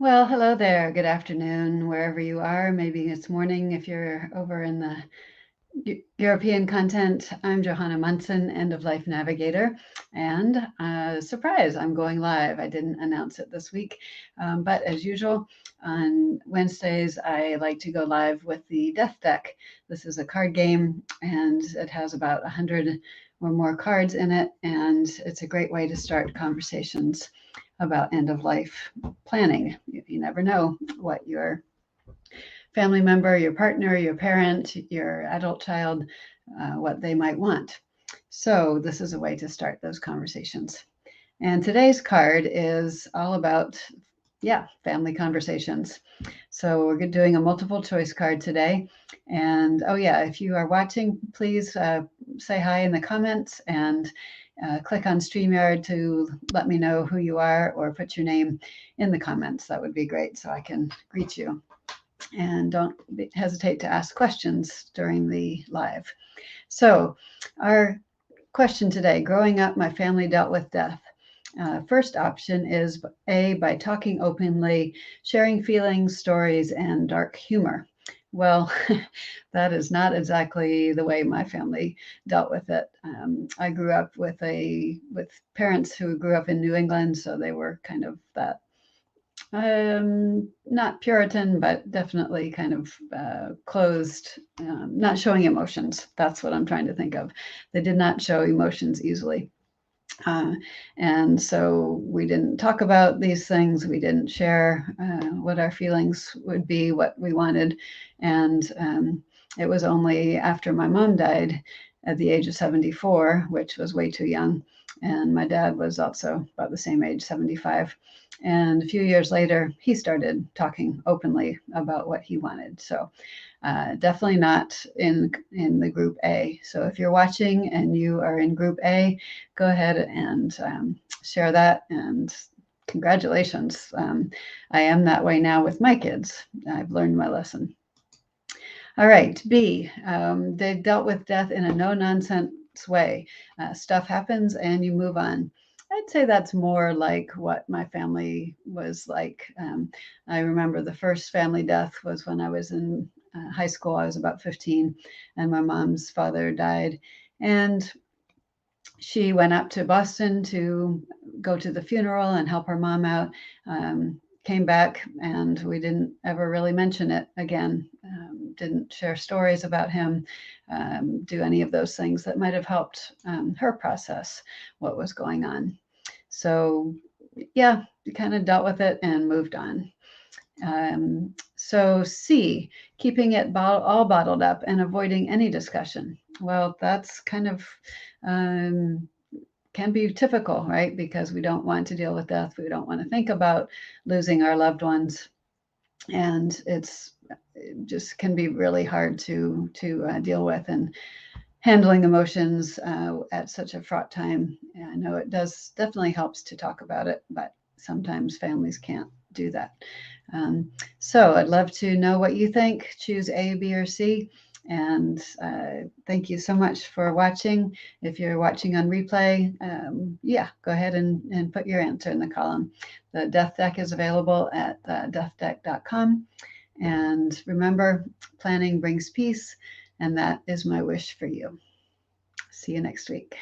Well, hello there. Good afternoon, wherever you are. Maybe it's morning if you're over in the European content. I'm Johanna Munson, End of Life Navigator. And surprise, I'm going live. I didn't announce it this week. But as usual, on Wednesdays, I like to go live with the Death Deck. This is a card game, and it has about 100 or more cards in it. And it's a great way to start conversations about end of life planning. You never know what your family member, your partner, your parent, your adult child, what they might want. So this is a way to start those conversations. And today's card is all about, family conversations. So we're doing a multiple choice card today. And oh yeah, if you are watching, please say hi in the comments and click on StreamYard to let me know who you are or put your name in the comments. That would be great so I can greet you. And don't hesitate to ask questions during the live. So our question today, growing up, my family dealt with death. First option is A, by talking openly, sharing feelings, stories, and dark humor. Well, that is not exactly the way my family dealt with it. I grew up with parents who grew up in New England, so they were kind of that not Puritan, but definitely kind of closed, not showing emotions. That's what I'm trying to think of. They did not show emotions easily. Uh, and so we didn't talk about these things. We didn't share what our feelings would be, what we wanted. And it was only after my mom died at the age of 74, which was way too young. And my dad was also about the same age, 75. And a few years later, he started talking openly about what he wanted. So definitely not in the group A. So if you're watching and you are in group A, go ahead and share that. And congratulations. I am that way now with my kids. I've learned my lesson. All right, B. They dealt with death in a no-nonsense way. Stuff happens and you move on. I'd say that's more like what my family was like. I remember the first family death was when I was in high school. I was about 15, and my mom's father died. And she went up to Boston to go to the funeral and help her mom out. Came back, and we didn't ever really mention it again. Didn't share stories about him, do any of those things that might have helped her process what was going on. So, yeah, we kind of dealt with it and moved on. So C, keeping it all bottled up and avoiding any discussion. Well, that's kind of can be typical, right? Because we don't want to deal with death. We don't want to think about losing our loved ones. And it just can be really hard to deal with, and handling emotions at such a fraught time. I know it definitely helps to talk about it, but sometimes families can't do that. So I'd love to know what you think. Choose A, B, or C. And thank you so much for watching. If you're watching on replay, go ahead and put your answer in the column. The Death Deck is available at deathdeck.com. And remember, planning brings peace, and that is my wish for you. See you next week.